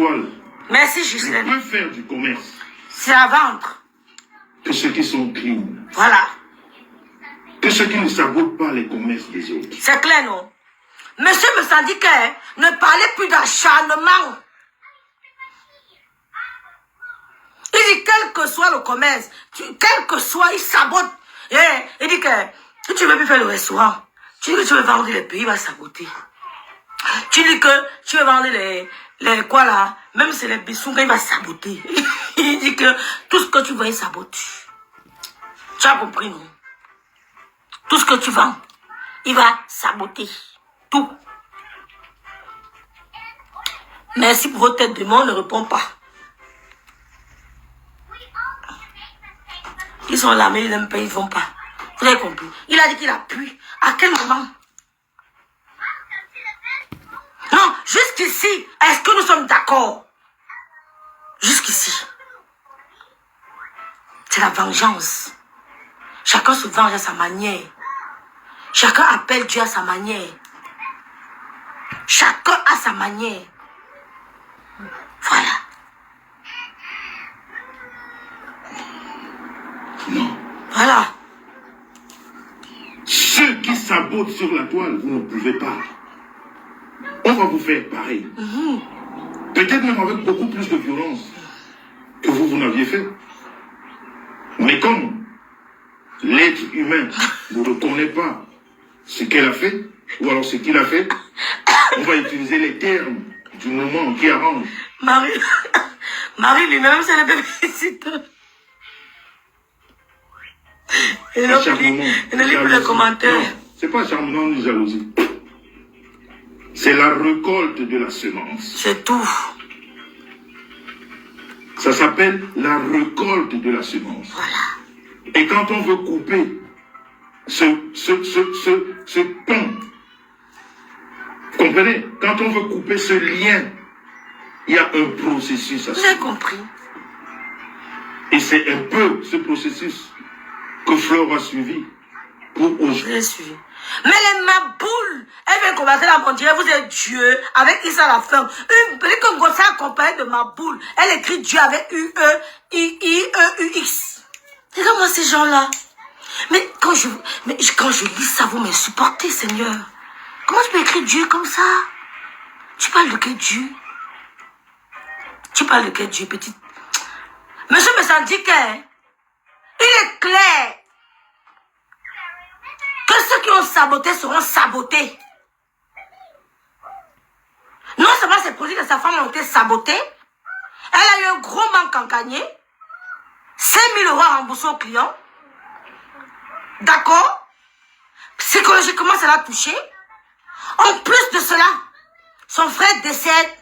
toile Merci, ne Justine. peut faire du commerce C'est à vendre. que ceux qui sont clean. Voilà. Que ceux qui ne sabotent pas les commerces des autres. C'est clair, non? Monsieur me syndicat, ne parlez plus d'acharnement. Il dit, quel que soit le commerce, quel que soit, il sabote. Il dit que, si tu veux plus faire le restaurant, tu dis que tu veux vendre les pays, il va saboter. Tu dis que tu veux vendre les quoi là, même si c'est les bissons, il va saboter. Il dit que tout ce que tu veux, il sabote. Tu as compris, non? Tout ce que tu vends, il va saboter. Tout. Merci pour votre tête de mort, on ne répond pas. Ils sont là, mais ils n'aiment pas, ils ne vont pas. Vous avez compris? Il a dit qu'il appuie. À quel moment? Non, jusqu'ici, est-ce que nous sommes d'accord? Jusqu'ici. C'est la vengeance. Chacun se venge à sa manière. Chacun appelle Dieu à sa manière. Chacun à sa manière. Voilà. Non. Voilà. Ceux qui sabotent sur la toile, vous ne pouvez pas. On va vous faire pareil. Peut-être même avec beaucoup plus de violence que vous n'aviez fait. Mais comme l'être humain ne reconnaît pas ce qu'elle a fait, ou alors ce qu'il a fait, on va utiliser les termes du moment qui arrange. Marie lui-même, c'est le babysitter. Il ne lit plus les commentaires. C'est pas charmant ni jalousie. C'est la récolte de la semence. C'est tout. Ça s'appelle la récolte de la semence. Voilà. Et quand on veut couper ce pont, comprenez? Quand on veut couper ce lien, il y a un processus à Vous suivre. avez compris? Et c'est un peu ce processus que Flore a suivi pour aujourd'hui. Je l'ai suivi. Mais les maboules, elle vient combattre la mondiale, vous êtes Dieu, avec Issa la femme. Une petite gosse accompagnée de maboule, elle écrit Dieu avec U-E-I-E-U-X. C'est comme moi ces gens-là. Mais quand je lis ça, vous me supportez, Seigneur. Comment tu peux écrire Dieu comme ça? Tu parles de quel Dieu? Tu parles de quel Dieu, petite? Monsieur me syndique, il est clair que ceux qui ont saboté seront sabotés. Non seulement ces produits de sa femme ont été sabotés, elle a eu un gros manque en gagné, 5 000 € remboursés au client. D'accord? Psychologiquement, ça l'a touché. En plus de cela, son frère décède.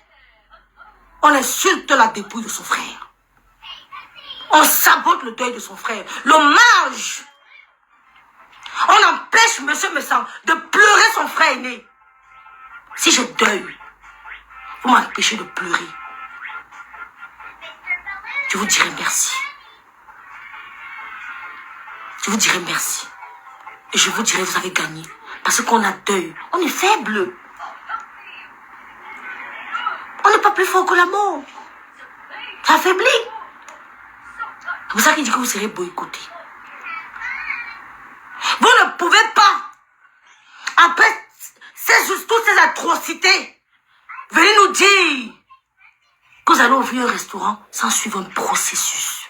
On insulte la dépouille de son frère. On sabote le deuil de son frère. L'hommage. On empêche monsieur Messan de pleurer son frère aîné. Si je deuille, vous m'empêchez de pleurer. Je vous dirai merci. Je vous dirai merci. Et je vous dirai, vous avez gagné. Parce qu'on a deuil. On est faible. On n'est pas plus fort que la mort. Ça affaiblit. C'est pour ça qu'il dit que vous serez boycotté. Vous ne pouvez pas, après toutes ces atrocités, venir nous dire que vous allez ouvrir un restaurant sans suivre un processus.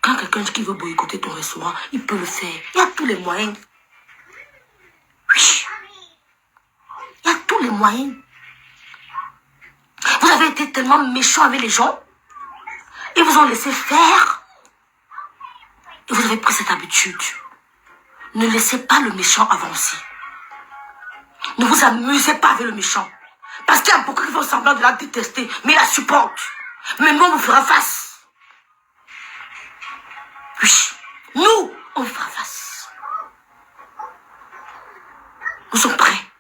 Quand quelqu'un qui veut boycotter ton restaurant, il peut le faire. Il y a tous les moyens. Oui. Il y a tous les moyens. Vous avez été tellement méchant avec les gens. Ils vous ont laissé faire. Et vous avez pris cette habitude. Ne laissez pas le méchant avancer. Ne vous amusez pas avec le méchant. Parce qu'il y a beaucoup qui font semblant de la détester. Mais il la supporte. Mais nous, on vous fera face. Oui. Nous, on vous fera face. Nous sommes prêts.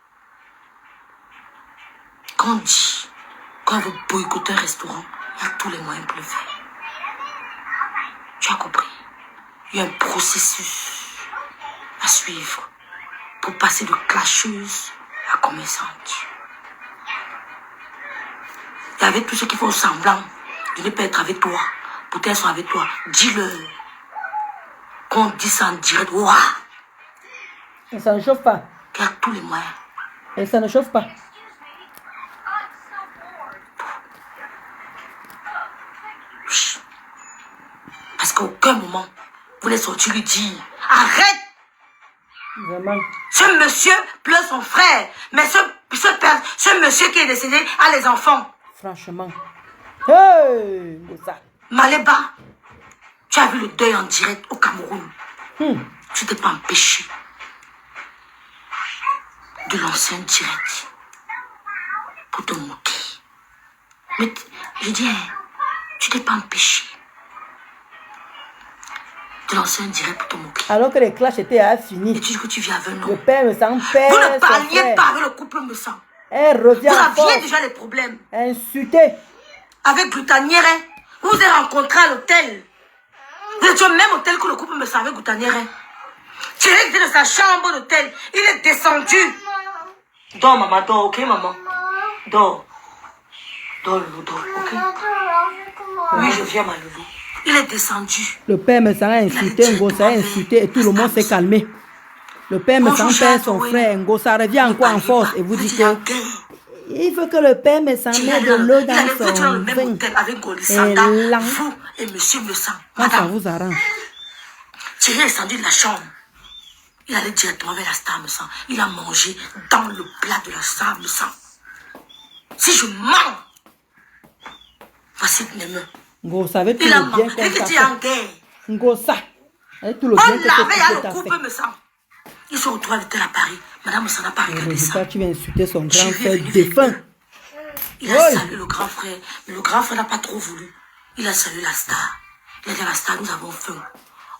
Quand on dit, quand on veut boycotter un restaurant, il y a tous les moyens pour le faire. Tu as compris? Il y a un processus à suivre pour passer de clasheuse à commerçante. Et avec tous ceux qui font semblant de ne pas être avec toi, peut-être sont avec toi, dis-leur qu'on dit ça en direct. Ouah! Et ça ne chauffe pas. Il y a tous les moyens. Et ça ne chauffe pas. Parce qu'à aucun moment, vous n'êtes sorti lui dire, arrête! Vraiment. Ce monsieur pleure son frère, mais ce monsieur qui est décédé a les enfants. Franchement. Hey! Ça. Maléba, tu as vu le deuil en direct au Cameroun. Tu t'es pas empêché de lancer un direct pour te moquer. Mais je dis, tu t'es pas empêché de lancer un direct pour te moquer. Alors que les clashs étaient finis. Et tu dis que tu viens avec nous. Le père me sent père. Vous ne parliez pas avec le couple me sent. Elle revient Vous à aviez force. déjà des problèmes. Insulté. Avec Goutanière, vous vous êtes rencontrés à l'hôtel. Vous étiez au même hôtel que le couple me savait Goutanière. Tu es de sa chambre d'hôtel. Il est descendu. Dors, maman, dors, ok, maman? Dors. Dors, Loulou, dors, ok? Oui, je viens, ma Loulou. Il est descendu. Le père me sent insulté, Ngosa a insulté et tout le monde s'est calmé. Le père me sent père son frère, Ngosa revient encore en force et vous dit que il faut que le père me sent mettre de l'eau dans son vin. Et là, vous et monsieur me sent. quand ça vous arrange. Thierry est descendu de la chambre. Il allait directement vers la star me sang. Il a mangé dans le plat de la star me sang. Si je mens, voici mes mains. Ngosa avec tout Il a le bien mangé. qu'on Il t'a était en fait. guerre. Ngosa avec tout le On bien que avait à ce le t'a couple fait. me sang. Ils sont retrouvés à l'hôtel à Paris. Madame Moussa n'a pas Et regardé résultat, ça. tu vas insulter son grand Je frère vais venir défunt. vers eux. Il a salué le grand frère. Mais le grand frère n'a pas trop voulu. Il a salué la star. Il a dit à la star, nous avons faim.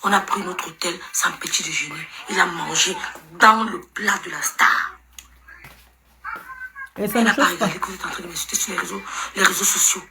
On a pris notre hôtel sans petit déjeuner. Il a mangé dans le plat de la star. Et ça Il ne n'a pas chauffe pas. regardé que vous êtes en train de m'insulter sur les réseaux sociaux.